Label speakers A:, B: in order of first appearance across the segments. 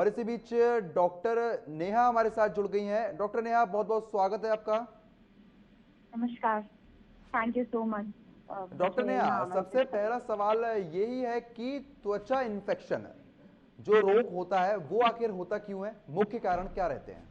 A: और इसी बीच डॉक्टर नेहा हमारे साथ जुड़ गई हैं। डॉक्टर नेहा, बहुत बहुत स्वागत है आपका।
B: नमस्कार। Thank you so much
A: doctor
B: मुझे यहाँ
A: नेहा, सबसे
B: आमंत्रित करने
A: पहला
B: के लिए।
A: सवाल यही है कि त्वचा इन्फेक्शन जो रोग होता है वो आखिर होता क्यों है, मुख्य कारण क्या रहते हैं?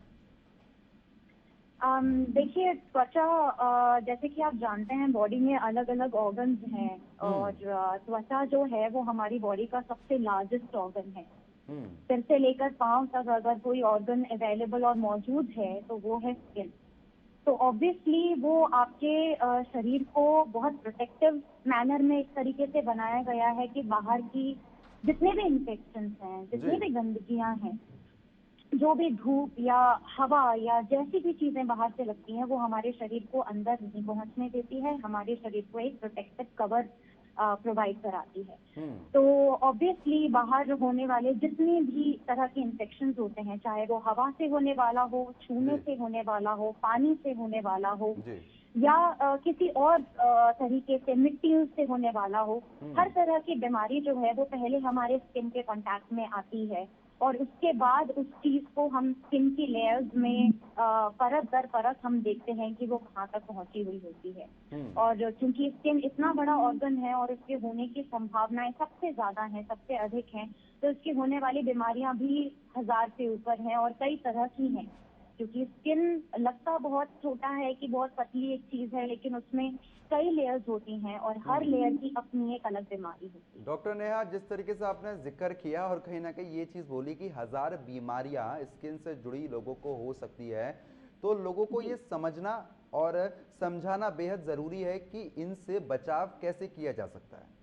B: देखिए, त्वचा जैसे कि आप जानते हैं बॉडी में अलग अलग ऑर्गन्स हैं। और
A: हम्म।
B: त्वचा जो है वो हमारी बॉडी का सबसे लार्जेस्ट ऑर्गन है।
A: हम्म।
B: सिर से लेकर पांव तक अगर कोई ऑर्गन अवेलेबल और मौजूद है तो वो है स्किन। तो ऑब्वियसली वो आपके शरीर को बहुत प्रोटेक्टिव मैनर में इस तरीके से बनाया गया है कि बाहर की जितने भी इन्फेक्शंस हैं,
A: जी।
B: जितनी भी गंदगियां हैं, जो भी धूप या हवा या जैसी भी चीजें बाहर से लगती हैं वो हमारे शरीर को अंदर नहीं पहुंचने देती है, हमारे शरीर को एक प्रोटेक्टिव कवर प्रोवाइड कराती है।
A: हम्म।
B: तो ऑब्वियसली बाहर होने वाले जितने भी तरह के इन्फेक्शन होते हैं, चाहे वो हवा से होने वाला हो, छूने
A: जी।
B: से होने वाला हो, पानी से होने वाला हो,
A: जी।
B: या किसी और तरीके से मिट्टी से होने वाला हो, हर
A: हम्म।
B: तरह की बीमारी जो है वो पहले हमारे स्किन के कांटेक्ट में आती है। और उसके बाद उस चीज को हम स्किन की लेयर्स में परत दर परत हम देखते हैं कि वो कहाँ तक पहुंची हुई होती है।
A: हम्म।
B: और क्योंकि स्किन इतना बड़ा ऑर्गन है और उसके होने की संभावनाएं सबसे ज्यादा हैं, सबसे अधिक हैं, तो उसकी होने वाली बीमारियां भी 1000 से ऊपर हैं और कई तरह की हैं। क्योंकि स्किन लगता बहुत छोटा है कि बहुत पतली एक चीज है, लेकिन उसमें कई लेयर्स होती हैं और हर लेयर की अपनी एक अलग बीमारी होती है।
A: डॉक्टर नेहा, जिस तरीके से आपने जिक्र किया और कहीं ना कहीं ये चीज़ बोली कि 1000 बीमारियां स्किन से जुड़ी लोगों को हो सकती है, तो लोगों को ये
B: जी
A: समझना और समझाना बेहद ज़रूरी है कि इनसे बचाव कैसे किया जा सकता है।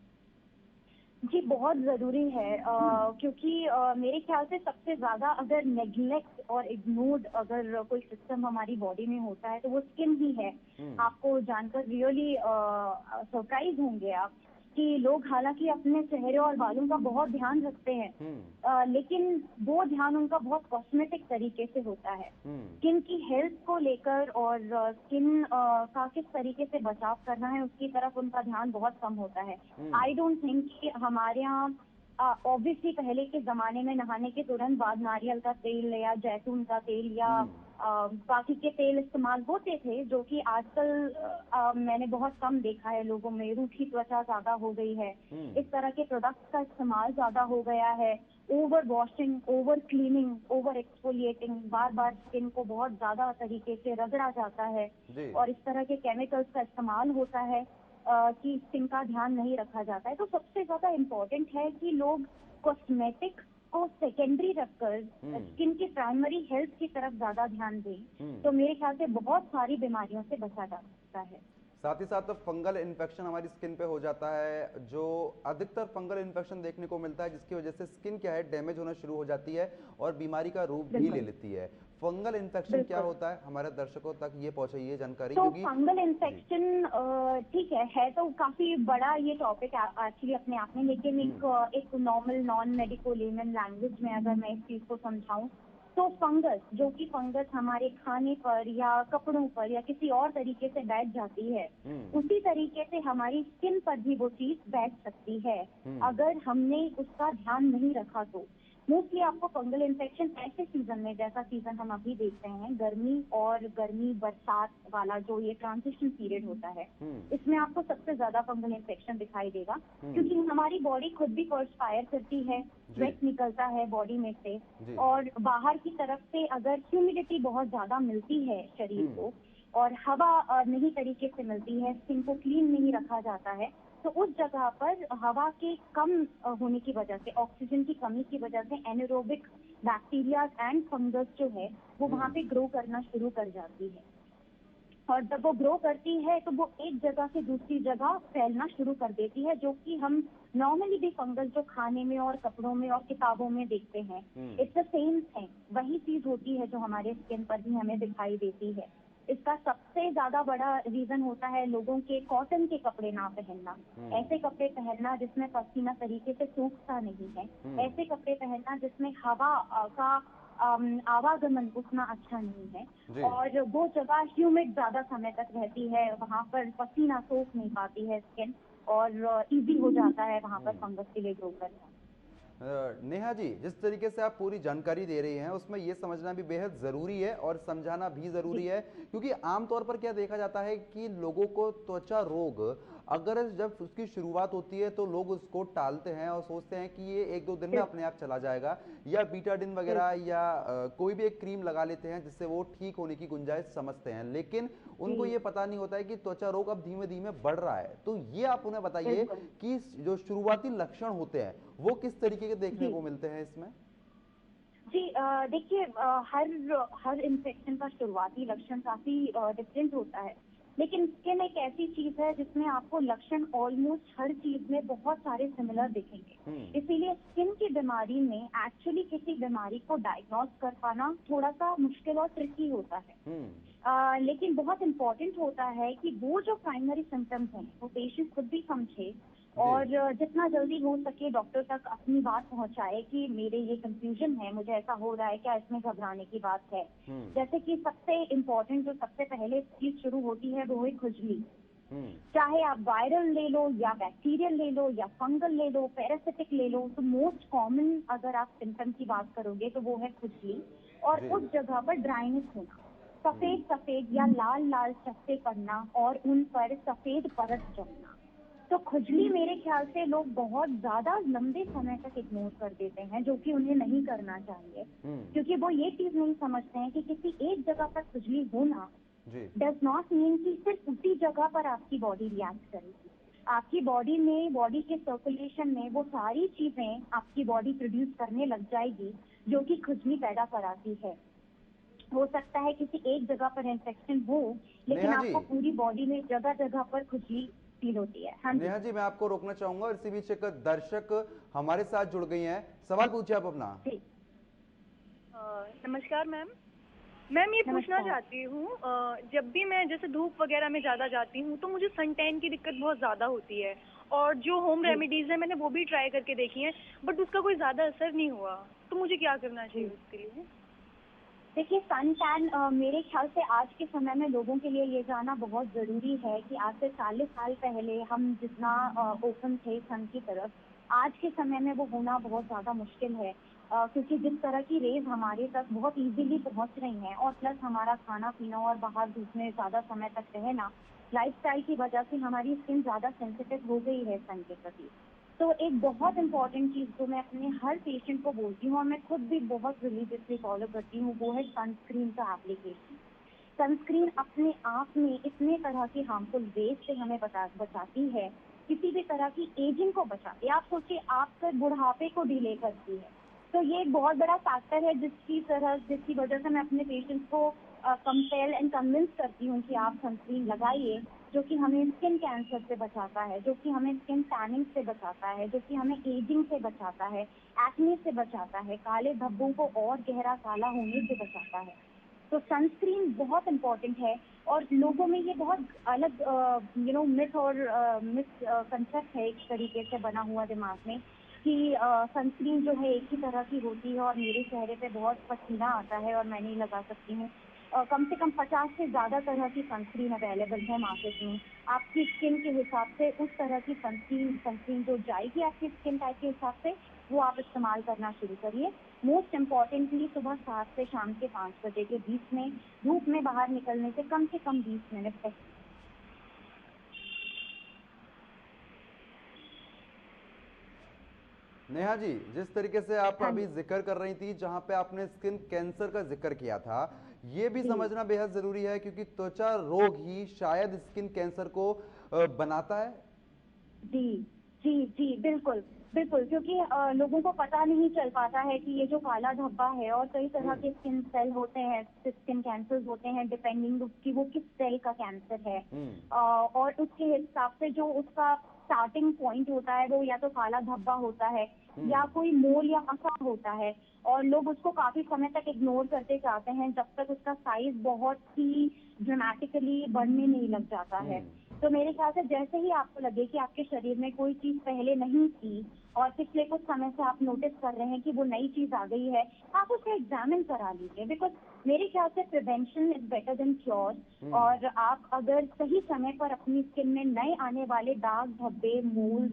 B: जी, बहुत जरूरी है। क्योंकि मेरे ख्याल से सबसे ज्यादा अगर नेग्लेक्ट और इग्नोर्ड अगर कोई सिस्टम हमारी बॉडी में होता है तो वो स्किन ही है।
A: हम्म।
B: आपको जानकर रियली सरप्राइज होंगे आप कि लोग हालांकि अपने चेहरे और बालों का बहुत ध्यान रखते हैं,
A: हम्म।
B: लेकिन वो ध्यान उनका बहुत कॉस्मेटिक तरीके से होता है।
A: हम्म।
B: स्किन की हेल्थ को लेकर और स्किन का किस तरीके से बचाव करना है उसकी तरफ उनका ध्यान बहुत कम होता है।
A: हम्म।
B: आई डोंट थिंक कि हमारे यहाँ ऑब्वियसली पहले के जमाने में नहाने के तुरंत बाद नारियल का तेल या जैतून का तेल या
A: हम्म।
B: बाकी के तेल इस्तेमाल होते थे, जो कि आजकल मैंने बहुत कम देखा है। लोगों में रूखी त्वचा ज्यादा हो गई है,
A: हम्म।
B: इस तरह के प्रोडक्ट्स का इस्तेमाल ज्यादा हो गया है। Over washing, over cleaning, over exfoliating, बार बार स्किन को बहुत ज्यादा तरीके से रगड़ा जाता है
A: जी।
B: और इस तरह के केमिकल्स का इस्तेमाल होता है कि स्किन का ध्यान नहीं रखा जाता है। तो सबसे ज्यादा इम्पोर्टेंट है कि लोग कॉस्मेटिक को सेकेंडरी रखकर
A: हम्म।
B: स्किन की प्राइमरी हेल्थ की तरफ ज्यादा ध्यान दें,
A: हम्म।
B: तो मेरे ख्याल से बहुत सारी बीमारियों से बचा जा सकता है।
A: साथ ही साथ फंगल इन्फेक्शन हमारी स्किन पे हो जाता है, जो अधिकतर फंगल इन्फेक्शन देखने को मिलता है, जिसकी वजह से स्किन क्या है, डैमेज होना शुरू हो जाती है और बीमारी का रूप भी ले
B: बिल्कुल
A: लेती है। फंगल इन्फेक्शन क्या
B: बिल्कुल।
A: होता है, हमारे दर्शकों तक ये पहुंचाइए जानकारी,
B: तो
A: क्योंकि
B: फंगल
A: जी।
B: इन्फेक्शन ठीक है तो काफी बड़ा ये टॉपिक एक्चुअली अपने आप में, लेकिन
A: हम्म।
B: एक normal non medical layman language में अगर मैं इस चीज को समझाऊं तो फंगस, जो कि फंगस हमारे खाने पर या कपड़ों पर या किसी और तरीके से बैठ जाती है,
A: हम्म।
B: उसी तरीके से हमारी स्किन पर भी वो चीज बैठ सकती है
A: हम्म।
B: अगर हमने उसका ध्यान नहीं रखा तो। मोस्टली आपको फंगल इन्फेक्शन ऐसे सीजन में, जैसा सीजन हम अभी देख रहे हैं, गर्मी बरसात वाला जो ये ट्रांजिशन पीरियड होता है,
A: हम्म।
B: इसमें आपको सबसे ज्यादा फंगल इन्फेक्शन दिखाई देगा।
A: हम्म।
B: क्योंकि हमारी बॉडी खुद भी पर्सपायर करती है,
A: जी।
B: स्वेट निकलता है बॉडी में से,
A: जी।
B: और बाहर की तरफ से अगर ह्यूमिडिटी बहुत ज्यादा मिलती है शरीर
A: हम्म।
B: को और हवा नहीं तरीके से मिलती है, स्किन को क्लीन नहीं रखा जाता है, तो उस जगह पर हवा के कम होने की वजह से, ऑक्सीजन की कमी की वजह से एनारोबिक बैक्टीरिया एंड फंगस जो है वो वहां
A: हम्म।
B: पे ग्रो करना शुरू कर जाती है। और जब वो ग्रो करती है तो वो एक जगह से दूसरी जगह फैलना शुरू कर देती है, जो कि हम नॉर्मली भी फंगस जो खाने में और कपड़ों में और किताबों में देखते हैं,
A: hmm.
B: It's the same thing. वही चीज होती है जो हमारे स्किन पर भी हमें दिखाई देती है। इसका सबसे ज्यादा बड़ा रीजन होता है लोगों के कॉटन के कपड़े ना पहनना,
A: हम्म।
B: ऐसे कपड़े पहनना जिसमें पसीना तरीके से सूखता नहीं है,
A: हम्म।
B: ऐसे कपड़े पहनना जिसमें हवा का आवागमन उतना अच्छा नहीं है,
A: जी।
B: और वो जगह ह्यूमिड ज्यादा समय तक रहती है, वहां पर पसीना सोख नहीं पाती है स्किन, और इजी हो जाता है वहां पर
A: हम्म।
B: फंगस के लिए ग्रो करना।
A: नेहा जी, जिस तरीके से आप पूरी जानकारी दे रही हैं उसमें ये समझना भी बेहद ज़रूरी है और समझाना भी ज़रूरी
B: जी
A: है, क्योंकि आमतौर पर क्या देखा जाता है कि लोगों को त्वचा रोग अगर जब उसकी शुरुआत होती है तो लोग उसको टालते हैं और सोचते हैं कि ये एक दो दिन में अपने आप चला जाएगा, या बीटाडिन वगैरह
B: बिल्कुल।
A: या कोई भी एक क्रीम लगा लेते हैं जिससे वो ठीक होने की गुंजाइश समझते हैं, लेकिन
B: जी
A: उनको ये पता नहीं होता है कि त्वचा रोग अब धीमे धीमे बढ़ रहा है। तो ये आप उन्हें बताइए
B: बिल्कुल।
A: कि जो शुरुआती लक्षण होते हैं वो किस तरीके के देखने
B: जी
A: को मिलते हैं इसमें?
B: जी देखिए हर हर इन्फेक्शन का शुरुआती लक्षण काफी डिफरेंट होता है, लेकिन स्किन एक ऐसी चीज है जिसमें आपको लक्षण ऑलमोस्ट हर चीज में बहुत सारे सिमिलर दिखेंगे।
A: हम्म।
B: इसीलिए स्किन की बीमारी में एक्चुअली किसी बीमारी को डायग्नोस कर पाना थोड़ा सा मुश्किल और ट्रिकी होता है।
A: हम्म।
B: लेकिन बहुत इम्पोर्टेंट होता है कि वो जो प्राइमरी सिम्टम्स हैं वो पेशेंट खुद भी समझे
A: जी।
B: और जितना जल्दी हो सके डॉक्टर तक अपनी बात पहुंचाए कि मेरे ये कंफ्यूजन है, मुझे ऐसा हो रहा है, क्या इसमें घबराने की बात है।
A: हम्म।
B: जैसे कि सबसे इम्पोर्टेंट जो सबसे पहले चीज शुरू होती है वो है खुजली।
A: हम्म।
B: चाहे आप वायरल ले लो या बैक्टीरियल ले लो या फंगल ले लो, पैरासिटिक ले लो, तो मोस्ट कॉमन अगर आप सिम्टम की बात करोगे तो वो है खुजली और
A: जी।
B: उस जगह पर ड्राइनेस होना,
A: हम्म।
B: सफेद सफेद या लाल लाल चट्टे पड़ना और उन पर सफेद परत जमना। तो खुजली मेरे ख्याल से लोग बहुत ज्यादा लंबे समय तक इग्नोर कर देते हैं, जो कि उन्हें नहीं करना चाहिए,
A: हम्म।
B: क्योंकि वो ये चीज नहीं समझते हैं कि किसी एक जगह पर खुजली होना
A: जी।
B: डज नॉट मीन कि सिर्फ उसी जगह पर आपकी बॉडी रिएक्ट करेगी। आपकी बॉडी में, बॉडी के सर्कुलेशन में वो सारी चीजें आपकी बॉडी प्रोड्यूस करने लग जाएगी जो कि खुजली पैदा कराती है। हो सकता है किसी एक जगह पर इन्फेक्शन हो, लेकिन
A: नेहा जी,
B: आपको पूरी बॉडी में जगह जगह पर खुजली फील होती है। हाँ जी।
A: नेहा जी, मैं आपको रोकना चाहूंगा और इसी बीच एक दर्शक हमारे साथ जुड़ गई हैं। सवाल पूछिए आप अपना।
B: जी
C: नमस्कार मैम। मैम ये पूछना
B: नमस्कार।
C: चाहती हूँ, जब भी मैं जैसे धूप वगैरह में ज़्यादा जाती हूँ तो मुझे सन टैन की दिक्कत बहुत ज़्यादा होती है, और जो होम
B: जी
C: रेमेडीज़ है मैंने वो भी ट्राई करके देखी हैं, बट उसका कोई ज़्यादा असर नहीं हुआ। तो मुझे क्या करना
B: जी
C: चाहिए उसके लिए?
B: देखिए सन टैन मेरे ख्याल से आज के समय में लोगों के लिए ये जानना बहुत जरूरी है कि आज से 40 साल पहले हम जितना ओपन थे सन की तरफ, आज के समय में वो होना बहुत ज्यादा मुश्किल है, क्योंकि जिस तरह की रेज हमारे तक बहुत इजीली पहुंच रही हैं और प्लस हमारा खाना पीना और बाहर धूप में ज्यादा समय तक रहना, लाइफस्टाइल की वजह से हमारी स्किन ज्यादा सेंसिटिव हो गई है सन के प्रति। तो एक बहुत इंपॉर्टेंट चीज जो मैं अपने हर पेशेंट को बोलती हूँ और मैं खुद भी बहुत रिलीजियसली फॉलो करती हूँ वो है सनस्क्रीन का एप्लीकेशन। सनस्क्रीन अपने आप में इतने तरह की हार्मफुल रेज से हमें बचाती है, किसी भी तरह की एजिंग को बचाती है। आप सोचिए आपके बुढ़ापे को डिले करती है, तो ये एक बहुत बड़ा फैक्टर है जिसकी वजह से मैं अपने पेशेंट्स को कंपेल एंड कन्विंस करती हूँ कि आप सनस्क्रीन लगाइए, जो कि हमें स्किन कैंसर से बचाता है, जो कि हमें स्किन टैनिंग से बचाता है, जो कि हमें एजिंग से बचाता है, एक्ने से बचाता है, काले धब्बों को और गहरा काला होने से बचाता है। तो सनस्क्रीन बहुत इम्पोर्टेंट है और लोगों में ये बहुत अलग मिथ और कंसेप्ट है एक तरीके से बना हुआ दिमाग में कि सनस्क्रीन जो है एक ही तरह की होती है और मेरे चेहरे पे बहुत पसीना आता है और मैं नहीं लगा सकती हूँ। कम से कम 50 से ज़्यादा तरह की सनस्क्रीन अवेलेबल है मार्केट में। आपकी स्किन के हिसाब से उस तरह की सनस्क्रीन जो जाएगी आपकी स्किन टाइप के हिसाब से वो आप इस्तेमाल करना शुरू करिए। मोस्ट इम्पॉर्टेंटली सुबह 7 से शाम के 5 बजे के बीच में धूप में बाहर निकलने से कम 20 मिनट पहले।
A: नेहा जी, जिस तरीके से आप
B: हाँ
A: अभी
B: जी।
A: जिक्र कर रही थी, जहां पे आपने स्किन कैंसर का जिक्र किया था, ये भी
B: जी
A: समझना बेहद जरूरी है क्योंकि त्वचा रोग ही शायद स्किन कैंसर को बनाता है।
B: जी जी बिल्कुल बिल्कुल, क्योंकि लोगों को पता नहीं चल पाता है कि ये जो काला धब्बा है और कई तरह
A: हम्म।
B: के स्किन सेल होते हैं, स्किन कैंसर होते हैं, डिपेंडिंग कि वो किस सेल का कैंसर है।
A: हम्म।
B: और उसके हिसाब से जो उसका स्टार्टिंग पॉइंट होता है वो या तो काला धब्बा होता है या
A: हम्म।
B: कोई मोल या मसा होता है, और लोग उसको काफी समय तक इग्नोर करते जाते हैं जब तक उसका साइज बहुत ही ड्रामेटिकली बढ़ने नहीं लग जाता है।
A: हम्म।
B: तो मेरे ख्याल से जैसे ही आपको लगे कि आपके शरीर में कोई चीज पहले नहीं थी और पिछले कुछ समय से आप नोटिस कर रहे हैं कि वो नई चीज आ गई है, आप उसे एग्जामिन करा लीजिए, बिकॉज मेरे ख्याल से prevention is better than cure. और आप अगर सही समय पर अपनी स्किन में नए आने वाले दाग धब्बे मोल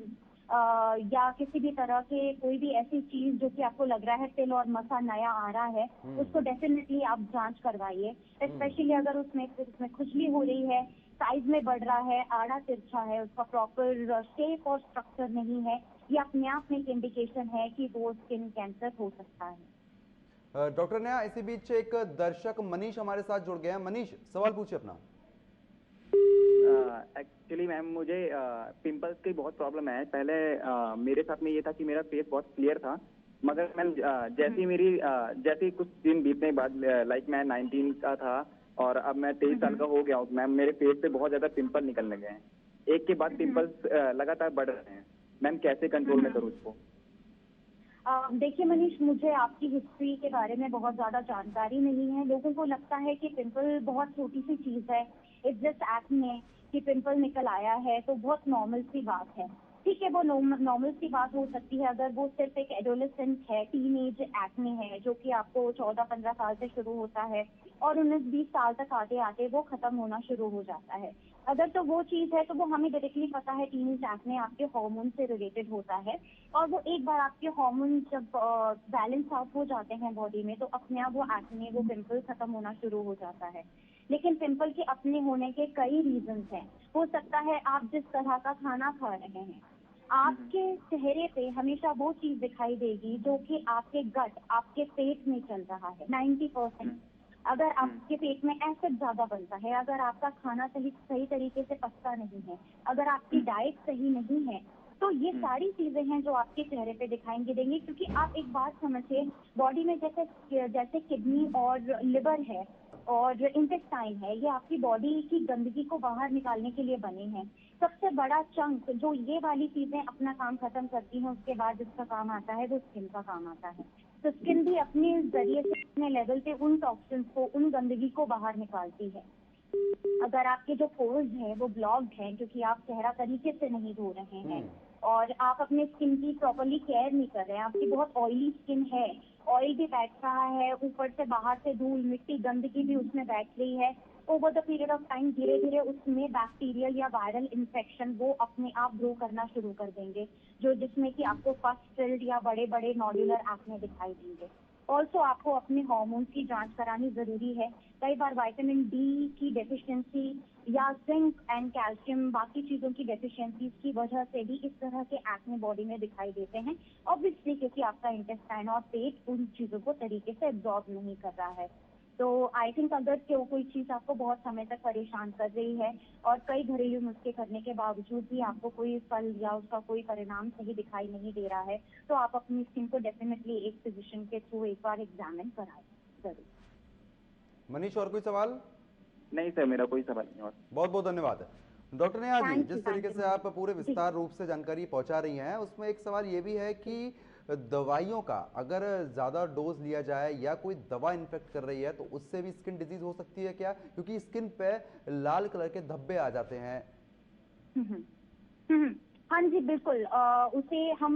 B: या किसी भी तरह के कोई भी ऐसी चीज जो कि आपको लग रहा है तिल और मसा नया आ रहा है, उसको डेफिनेटली आप जांच करवाइए। स्पेशली अगर उसमें खुजली हो रही है, साइज में बढ़ रहा है, आड़ा तिरछा है, उसका प्रॉपर शेप और स्ट्रक्चर नहीं है, ये अपने आप में एक इंडिकेशन है कि वो स्किन कैंसर हो सकता है।
A: डॉक्टर नेहा, इसी बीच एक दर्शक मनीष हमारे साथ जुड़ गए हैं। मनीष, सवाल पूछिए अपना।
D: एक्चुअली मैम मुझे पिंपल्स की बहुत प्रॉब्लम है। पहले मेरे साथ में ये था कि मेरा फेस बहुत क्लियर था, मगर मैम जैसे कुछ दिन बीतने के बाद, लाइक मैं 19 का था और अब मैं 23 साल का हो गया हूँ मैम, मेरे फेस पे बहुत ज्यादा पिंपल निकलने लगे हैं। एक के बाद पिंपल्स लगातार बढ़ रहे हैं। मैम कैसे कंट्रोल में करूँ इसको?
B: देखिए मनीष, मुझे आपकी हिस्ट्री के बारे में बहुत ज्यादा जानकारी नहीं है। लोगों को लगता है कि पिंपल बहुत छोटी सी चीज है, इट्स जस्ट एक्ने, कि पिंपल निकल आया है तो बहुत नॉर्मल सी बात है। ठीक है, वो नॉर्मल सी बात हो सकती है अगर वो सिर्फ एक एडोलेसेंट है, टीनेज एक्ने है जो कि आपको 14-15 साल से शुरू होता है और 19-20 साल तक आते आते वो खत्म होना शुरू हो जाता है। अगर तो वो चीज है तो वो हमें डायरेक्टली पता है टीनेज एक्ने आपके हार्मोन से रिलेटेड होता है, और वो एक बार आपके हार्मोन जब बैलेंस आउट हो जाते हैं बॉडी में तो अपने आप वो एक्ने, वो पिंपल खत्म होना शुरू हो जाता है। लेकिन पिंपल के अपने होने के कई रीजंस हैं। हो सकता है आप जिस तरह का खाना खा रहे हैं, आपके चेहरे पे हमेशा वो चीज दिखाई देगी जो कि आपके गट, आपके पेट में चल रहा है। 90% अगर आपके पेट में एसिड ज्यादा बनता है, अगर आपका खाना सही तरीके से पचता नहीं है, अगर आपकी डाइट सही नहीं है, तो ये सारी चीजें हैं जो आपके चेहरे पे दिखाएंगे देंगे। क्योंकि आप एक बात समझिए, बॉडी में जैसे किडनी और लिवर है और इंटेस्टाइन है, ये आपकी बॉडी की गंदगी को बाहर निकालने के लिए बने हैं। सबसे बड़ा चंक जो ये वाली चीजें अपना काम खत्म करती हैं, उसके बाद जिसका काम आता है वो स्किन का काम आता है। तो स्किन भी अपने जरिए से अपने लेवल पे उन टॉक्सिन्स को, उन गंदगी को बाहर निकालती है। अगर आपके जो पोर्स हैं वो ब्लॉक्ड हैं क्योंकि आप चेहरा तरीके से नहीं धो रहे हैं और आप अपने स्किन की प्रॉपर्ली केयर नहीं कर रहे हैं, आपकी बहुत ऑयली स्किन है, ऑयल भी बैठ रहा है, ऊपर से बाहर से धूल मिट्टी गंदगी भी उसमें बैठ रही है, over the period of time धीरे धीरे उसमें बैक्टीरियल या वायरल इन्फेक्शन वो अपने आप ग्रो करना शुरू कर देंगे, जिसमें कि आपको फर्स्ट फिल्ड या बड़े बड़े नॉड्यूलर एक्ने दिखाई देंगे। ऑल्सो आपको अपने हार्मोन्स की जांच करानी जरूरी है। कई बार विटामिन डी की डेफिशिएंसी या जिंक एंड कैल्शियम बाकी चीजों की डेफिशिएंसीज की वजह से भी इस तरह के एक्ने बॉडी में दिखाई देते हैं, ऑब्वियसली क्योंकि आपका इंटेस्टाइन और पेट उन चीजों को तरीके से एब्जॉर्ब नहीं कर रहा है। तो आई थिंक अगर कोई चीज आपको बहुत समय तक परेशान कर रही है और कई घरेलू नुस्खे करने के बावजूद भी आपको कोई फल या उसका कोई परिणाम सही दिखाई नहीं दे रहा है, तो आप अपनी स्किन को डेफिनेटली एक फिजिशियन के थ्रू एक बार एग्जामिन कराएं जरूर।
A: मनीष, और कोई सवाल?
D: नहीं सर, मेरा कोई सवाल नहीं। और
A: बहुत बहुत धन्यवाद doctor Neha ji.
B: Thank you,
A: जिस तरीके
B: thank you.
A: से आप पूरे विस्तार रूप से जानकारी पहुंचा रही हैं, उसमें एक सवाल ये भी है कि दवाइयों का अगर ज़्यादा डोज लिया जाए या कोई दवा इन्फेक्ट कर रही है तो उससे भी स्किन डिजीज हो सकती है क्या? क्योंकि स्किन पे लाल कलर के धब्बे आ जाते हैं।
B: हाँ जी बिल्कुल, उसे हम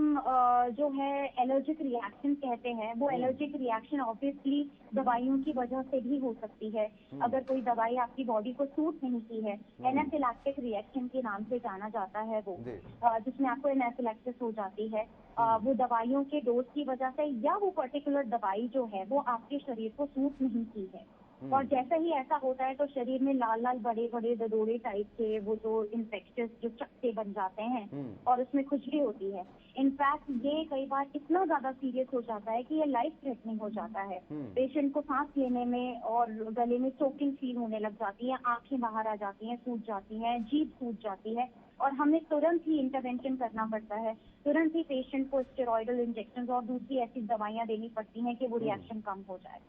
B: जो है एलर्जिक रिएक्शन कहते हैं। वो एलर्जिक रिएक्शन ऑब्वियसली दवाइयों की वजह से भी हो सकती है। अगर कोई दवाई आपकी बॉडी को सूट नहीं की है, एनाफिलैक्टिक रिएक्शन के नाम से जाना जाता है वो, जिसमें आपको एनाफिलैक्सिस हो जाती है वो दवाइयों के डोज की वजह से, या वो पर्टिकुलर दवाई जो है वो आपके शरीर को सूट नहीं की है। और जैसा ही ऐसा होता है तो शरीर में लाल लाल बड़े बड़े ददोरे टाइप के वो जो इन्फेक्शस जो चकत्ते बन जाते हैं और उसमें खुजली होती है। इनफैक्ट ये कई बार इतना ज्यादा सीरियस हो जाता है कि ये लाइफ थ्रेटनिंग हो जाता है। पेशेंट को सांस लेने में और गले में चोकिंग फील होने लग जाती है, आंखें बाहर आ जाती हैं, सूज जाती हैं, जीभ सूज जाती है और हमें तुरंत ही इंटरवेंशन करना पड़ता है। तुरंत ही पेशेंट को स्टेरॉइडल इंजेक्शन और दूसरी ऐसी दवाइयां देनी पड़ती हैं कि वो रिएक्शन कम हो जाए।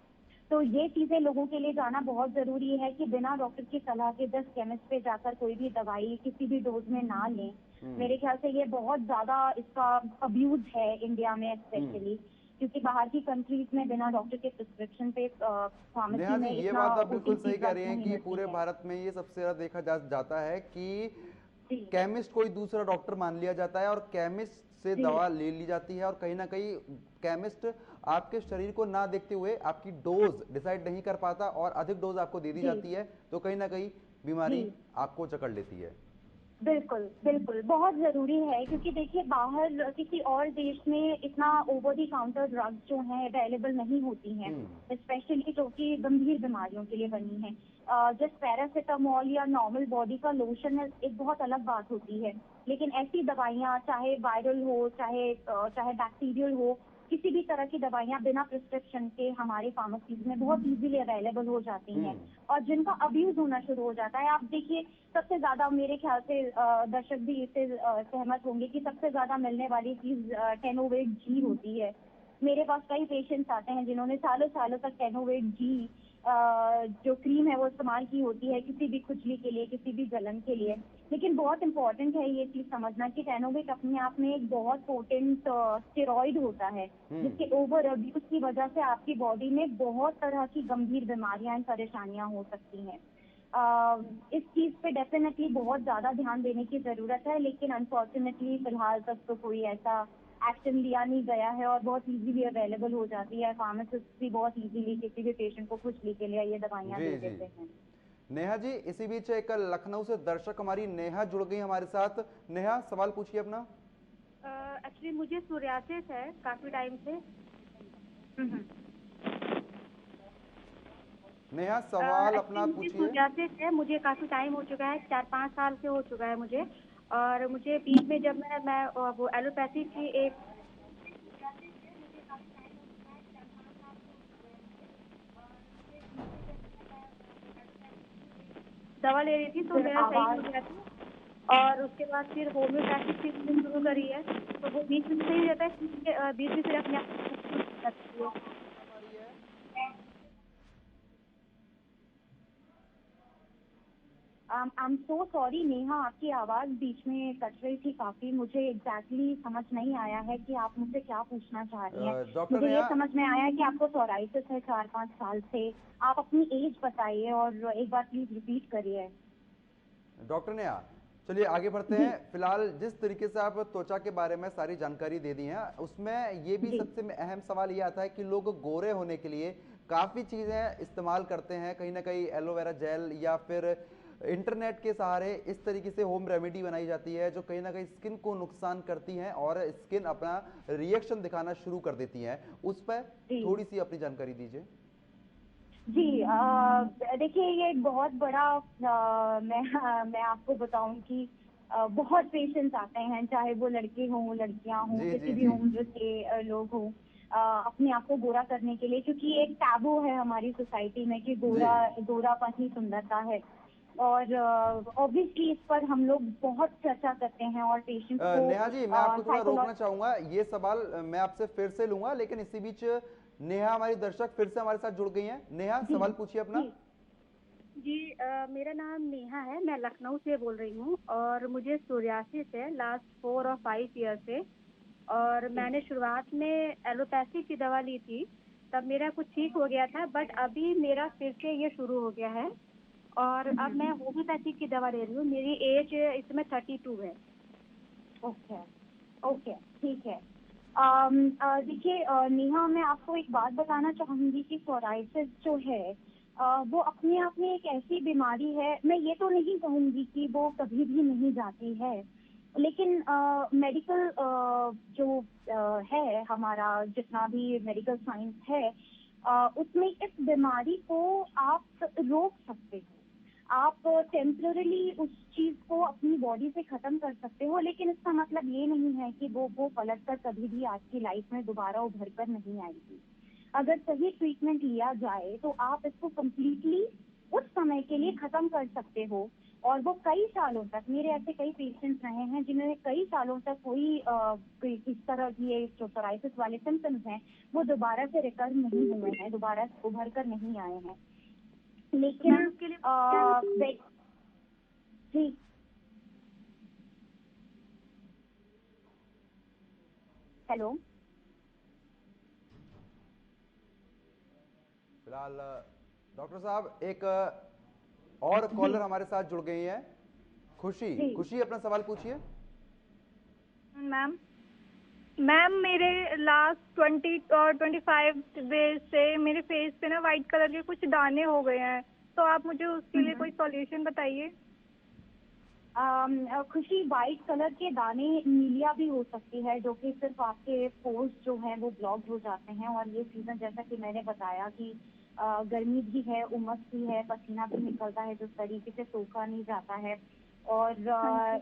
B: तो ये चीजें लोगों के लिए जाना बहुत जरूरी है कि बिना डॉक्टर की सलाह के 10 केमिस्ट पे जाकर कोई भी दवाई किसी भी डोज में ना लें। मेरे ख्याल से ये बहुत ज्यादा इसका अब्यूज है इंडिया में स्पेशली, क्योंकि बाहर की कंट्रीज में बिना डॉक्टर के प्रिस्क्रिप्शन पे फार्मेसी में
A: ये बात आप बिल्कुल सही कह रही हैं कि पूरे भारत में ये सबसे ज्यादा देखा जाता है कि केमिस्ट कोई दूसरा डॉक्टर मान लिया जाता है और केमिस्ट से दवा ले ली जाती है और कहीं ना कहीं केमिस्ट आपके शरीर को ना देखते हुए आपकी डोज डिसाइड नहीं कर पाता और अधिक डोज आपको दे दी जाती है, तो कहीं ना कहीं बीमारी आपको जकड़ लेती है।
B: बिल्कुल बिल्कुल बहुत जरूरी है, क्योंकि देखिए बाहर किसी और देश में इतना ओवर द काउंटर ड्रग्स जो हैं अवेलेबल नहीं होती हैं, स्पेशली जो कि गंभीर बीमारियों के लिए बनी है। जस्ट पैरासिटामोल या नॉर्मल बॉडी का लोशन है, एक बहुत अलग बात होती है, लेकिन ऐसी दवाइयाँ चाहे वायरल हो चाहे बैक्टीरियल हो, किसी भी तरह की दवाइयाँ बिना प्रिस्क्रिप्शन के हमारे फार्मेसीज में बहुत इजीली अवेलेबल हो जाती हैं और जिनका अब्यूज होना शुरू हो जाता है। आप देखिए सबसे ज्यादा मेरे ख्याल से दर्शक भी इससे सहमत होंगे कि सबसे ज्यादा मिलने वाली चीज टेनोवेट जी होती है। मेरे पास कई पेशेंट्स आते हैं जिन्होंने सालों सालों तक टेनोवेट जी जो क्रीम है वो इस्तेमाल की होती है किसी भी खुजली के लिए, किसी भी जलन के लिए। लेकिन बहुत इंपॉर्टेंट है ये चीज समझना कि टेनोवेट अपने आप में एक बहुत पोटेंट स्टेरॉइड होता है, जिसके ओवर अब्यूज की वजह से आपकी बॉडी में बहुत तरह की गंभीर बीमारियां परेशानियां हो सकती हैं। इस चीज पे डेफिनेटली बहुत ज्यादा ध्यान देने की जरूरत है, लेकिन अनफॉर्चुनेटली फिलहाल तक तो कोई ऐसा एक्शन लिया नहीं गया है और बहुत इजीली अवेलेबल हो जाती है। फार्मासिस्ट भी बहुत इजीली किसी भी पेशेंट को खुजली के लिए ये दवाइयां दे देते हैं।
A: नेहा जी, इसी बीच एक लखनऊ से दर्शक हमारी नेहा जुड़ गई हमारे साथ। नेहा, सवाल पूछिए अपना।
E: एक्चुअली मुझे सोरियासिस है काफी टाइम से।
A: नेहा, सवाल अपना
E: मुझे
A: पूछिए।
E: सोरियासिस है, मुझे काफी टाइम हो चुका है, 4-5 साल से हो चुका है मुझे। और मुझे बीच में जब मैं वो एलोपैथी की एक दवा ले रही थी तो मेरा सही हो गया था, और उसके बाद फिर होम्योपैथिक ट्रीटमेंट शुरू करी है तो वो बीच में सही रहता है, बीच में फिर अपने आप।
B: I am so sorry Neha, आपकी आवाज बीच में कट रही थी काफी। मुझे एग्जैक्टली समझ नहीं आया है कि आप मुझसे क्या पूछना चाह रही हैं। मुझे ये समझ में आया है कि आपको सोराइसिस है 4-5 साल से। आप अपनी एज बताइए और एक बार प्लीज रिपीट करिए।
A: डॉक्टर नेहा, चलिए आगे बढ़ते हैं। फिलहाल जिस तरीके से आप त्वचा के बारे में सारी जानकारी दे दी है, उसमें ये भी सबसे अहम सवाल ये आता है कि लोग गोरे होने के लिए काफी चीजें इस्तेमाल करते हैं, कहीं ना कहीं एलोवेरा जेल या फिर इंटरनेट के सहारे इस तरीके से होम रेमेडी बनाई जाती है जो कहीं ना कहीं स्किन को नुकसान करती हैं और स्किन अपना रिएक्शन दिखाना शुरू कर देती है। उस पर थोड़ी सी अपनी जानकारी दीजिए।
B: जी, देखिए ये एक बहुत बड़ा मैं आपको बताऊं कि बहुत पेशेंट्स आते हैं, चाहे वो लड़के हों लड़कियां हों, किसी भी उम्र के लोग हों, अपने आप को गोरा करने के लिए, क्योंकि एक टैबू है हमारी सोसाइटी में कि गोरापन ही सुंदरता है। और ऑब्वियसली इस पर हम लोग बहुत चर्चा करते हैं और पेशेंट्स को।
A: नेहा जी, मैं आपको थोड़ा रोकना चाहूंगा, ये सवाल मैं आपसे फिर से लूंगा, लेकिन इसी बीच नेहा हमारी दर्शक फिर से हमारे साथ जुड़ गई हैं। नेहा, सवाल पूछिए अपना।
E: जी, मेरा नाम नेहा है, मैं लखनऊ से बोल रही हूँ और मुझे सोरियासिस है लास्ट 4 और 5 ईयर से। और मैंने शुरुआत में एलोपैथी की दवा ली थी, तब मेरा कुछ ठीक हो गया था, बट अभी मेरा फिर से ये शुरू हो गया है और अब मैं होम्योपैथी की दवा ले रही हूँ। मेरी एज इसमें 32 है।
B: ओके, ठीक है। देखिए नेहा, मैं आपको एक बात बताना चाहूंगी कि सोराइसिस जो है वो अपने आप में एक ऐसी बीमारी है, मैं ये तो नहीं कहूंगी कि वो कभी भी नहीं जाती है, लेकिन मेडिकल जो है हमारा जितना भी मेडिकल साइंस है उसमें इस बीमारी को आप रोक सकते हो। आप टेम्पररीली उस चीज को अपनी बॉडी से खत्म कर सकते हो, लेकिन इसका मतलब ये नहीं है कि वो पलट कर कभी भी आपकी लाइफ में दोबारा उभर कर नहीं आएगी। अगर सही ट्रीटमेंट लिया जाए तो आप इसको कम्प्लीटली उस समय के लिए खत्म कर सकते हो। और वो कई सालों तक, मेरे ऐसे कई पेशेंट्स रहे हैं जिन्होंने कई सालों तक कोई इस तरह की जो सोराइसिस वाले सिम्टम्स हैं वो दोबारा से रिकवर नहीं हुए हैं, दोबारा उभर कर नहीं आए हैं। लेकिन जी, हेलो,
A: फिलहाल डॉक्टर साहब एक और कॉलर हमारे साथ जुड़ गई हैं। खुशी, अपना सवाल पूछिए।
C: मैम मेरे लास्ट 20 और 25 डेज से मेरे फेस पे ना वाइट कलर के कुछ दाने हो गए हैं, तो आप मुझे उसके लिए कोई सॉल्यूशन बताइए।
B: खुशी वाइट कलर के दाने, नीलिया भी हो सकती है, जो कि सिर्फ आपके पोर्स जो हैं वो ब्लॉक हो जाते हैं। और ये सीजन जैसा कि मैंने बताया कि गर्मी भी है, उमस भी है, पसीना भी निकलता है जो तरीके से सोखा नहीं जाता है। और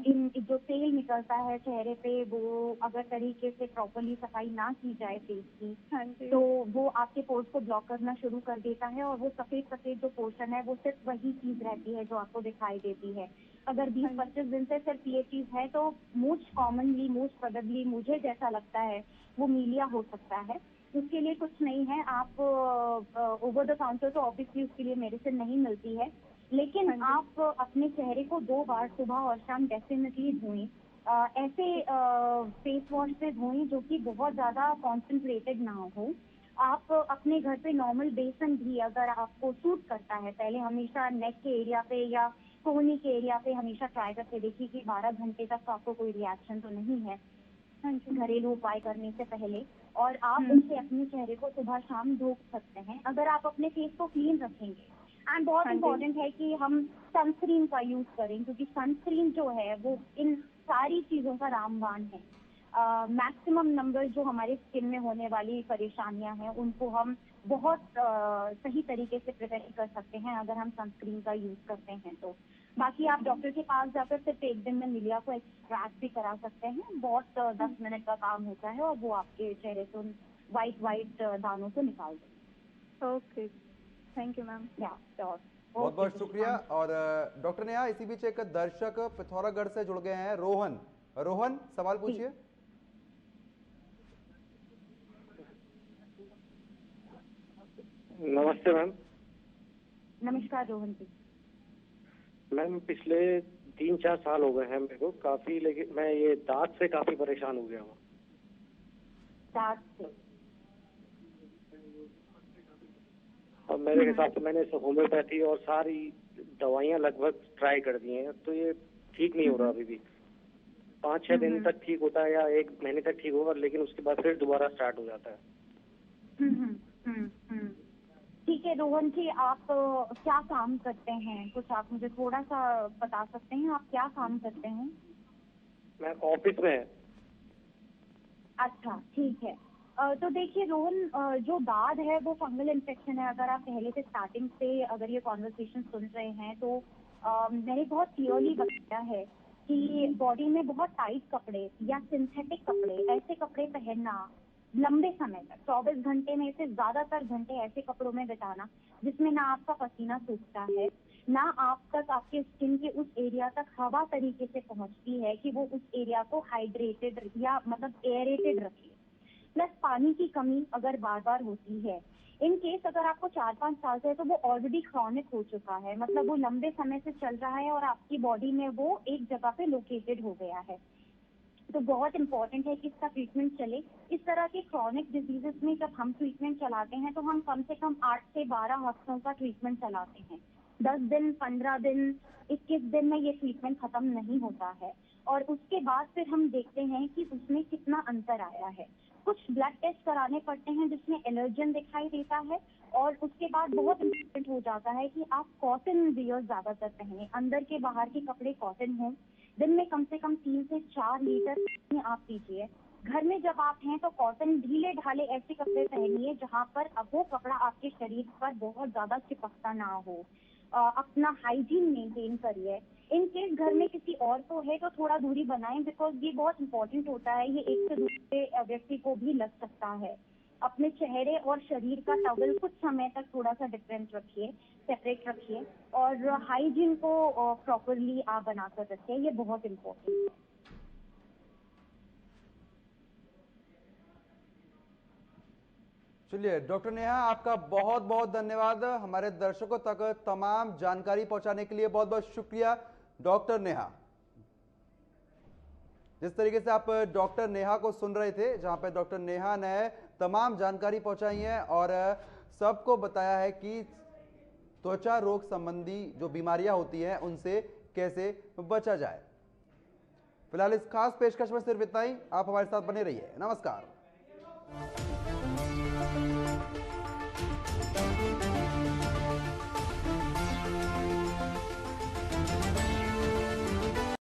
B: इन जो तेल निकलता है चेहरे पे, वो अगर तरीके से प्रॉपरली सफाई ना की जाए फेस की, तो वो आपके पोर्स को ब्लॉक करना शुरू कर देता है। और वो सफेद सफेद जो पोर्शन है वो सिर्फ वही चीज रहती है जो आपको दिखाई देती है। अगर 20-25 दिन से सिर्फ ये चीज है तो मोस्ट कॉमनली, मोस्ट प्रोबेबली मुझे जैसा लगता है वो मीलिया हो सकता है। उसके लिए कुछ नहीं है, आप ओवर द काउंटर तो ऑब्वियसली उसके लिए मेडिसिन नहीं मिलती है, लेकिन आप अपने चेहरे को 2 बार सुबह और शाम डेफिनेटली धोएं। ऐसे फेस वॉश से धोएं जो कि बहुत ज्यादा कॉन्सेंट्रेटेड ना हो। आप अपने घर पे नॉर्मल बेसन भी अगर आपको सूट करता है, पहले हमेशा नेक के एरिया पे या कोहनी के एरिया पे हमेशा ट्राई करके देखिए कि 12 घंटे तक आपको कोई रिएक्शन तो नहीं है घरेलू उपाय करने से पहले। और आप उनसे अपने चेहरे को सुबह शाम धो सकते हैं अगर आप अपने फेस को क्लीन रखेंगे। एंड बहुत इम्पोर्टेंट है कि हम सनस्क्रीन का यूज करें, क्योंकि सनस्क्रीन जो है वो इन सारी चीजों का रामबाण है। मैक्सिमम नंबर जो हमारे स्किन में होने वाली परेशानियां हैं उनको हम बहुत सही तरीके से प्रिवेंट कर सकते हैं अगर हम सनस्क्रीन का यूज करते हैं तो। बाकी आप डॉक्टर के पास जाकर सिर्फ एक दिन में मीलिया को एक्सट्रैक्ट भी करा सकते हैं, बहुत 10 मिनट का काम होता है और वो आपके चेहरे से उन वाइट दानों को निकाल दें।
E: Okay, thank you ma'am.
B: या श्योर,
A: बहुत बहुत शुक्रिया। और डॉक्टर नेहा, इसी बीच एक दर्शक पिथौरागढ़ से जुड़ गए हैं, रोहन। रोहन, सवाल पूछिए।
F: नमस्ते मैम।
B: नमस्कार रोहन जी।
F: मैम पिछले 3-4 साल हो गए हैं मेरे को काफी, लेकिन मैं ये दांत से काफी परेशान हो गया हूँ।
B: दांत से?
F: और मेरे हिसाब से मैंने होम्योपैथी और सारी दवाइयाँ लगभग ट्राई कर दी हैं, तो ये ठीक नहीं हो रहा अभी भी। 5-6 दिन तक ठीक होता है या 1 महीने तक ठीक होगा, लेकिन उसके बाद फिर दोबारा स्टार्ट हो जाता है।
B: ठीक है रोहन जी, आप क्या काम करते हैं? कुछ आप मुझे थोड़ा सा बता सकते हैं, आप क्या काम करते हैं?
F: मैं ऑफिस में है।
B: अच्छा, ठीक है। तो देखिए रोहन, जो दाद है वो फंगल इन्फेक्शन है। अगर आप पहले से स्टार्टिंग से अगर ये कॉन्वर्सेशन सुन रहे हैं तो मैंने बहुत क्लियरली बताया है कि बॉडी में बहुत टाइट कपड़े या सिंथेटिक कपड़े, ऐसे कपड़े पहनना लंबे समय तक, 24 घंटे में से ज्यादातर घंटे ऐसे कपड़ों में बिताना जिसमें ना आपका पसीना सूखता है, ना आप तक आपके स्किन के उस एरिया तक हवा तरीके से पहुंचती है कि वो उस एरिया को हाइड्रेटेड या मतलब एयरेटेड रखे। प्लस पानी की कमी अगर बार बार होती है, इन केस अगर आपको 4-5 साल से है तो वो ऑलरेडी क्रॉनिक हो चुका है, मतलब वो लंबे समय से चल रहा है और आपकी बॉडी में वो एक जगह पे लोकेटेड हो गया है। तो बहुत इंपॉर्टेंट है कि इसका ट्रीटमेंट चले। इस तरह के क्रॉनिक डिजीजेस में जब हम ट्रीटमेंट चलाते हैं तो हम कम से कम 8 से 12 हफ्तों का ट्रीटमेंट चलाते हैं। 10 दिन, 15 दिन, 21 दिन में ये ट्रीटमेंट खत्म नहीं होता है और उसके बाद फिर हम देखते हैं कि उसमें कितना अंतर आया है। कुछ ब्लड टेस्ट कराने पड़ते हैं जिसमें एलर्जन दिखाई देता है और उसके बाद बहुत इम्पोर्टेंट हो जाता है कि आप कॉटन वियर ज्यादातर पहने, अंदर के बाहर के कपड़े कॉटन हों। दिन में कम से कम 3 से 4 लीटर पानी आप पीजिए। घर में जब आप हैं तो कॉटन ढीले ढाले ऐसे कपड़े पहनिए जहां पर अब वो कपड़ा आपके शरीर पर बहुत ज्यादा चिपकता ना हो। अपना हाइजीन मेंटेन करिए। इन केस घर में किसी और को है तो थोड़ा दूरी बनाएं, बिकॉज ये बहुत इंपॉर्टेंट होता है, ये एक से दूसरे व्यक्ति को भी लग सकता है। अपने चेहरे और शरीर का टॉवल कुछ समय तक थोड़ा सा डिफरेंट रखिए, सेपरेट रखिए और हाइजीन को प्रॉपरली आप बनाकर रखिए, ये बहुत इम्पोर्टेंट है।
A: चलिए डॉक्टर नेहा, आपका बहुत बहुत धन्यवाद हमारे दर्शकों तक तमाम जानकारी पहुंचाने के लिए। बहुत बहुत शुक्रिया डॉक्टर नेहा। जिस तरीके से आप डॉक्टर नेहा को सुन रहे थे, जहां पे डॉक्टर नेहा ने तमाम जानकारी पहुंचाई है और सबको बताया है कि त्वचा रोग संबंधी जो बीमारियां होती हैं उनसे कैसे बचा जाए। फिलहाल इस खास पेशकश में सिर्फ इतना ही। आप हमारे साथ बने रहिए। नमस्कार।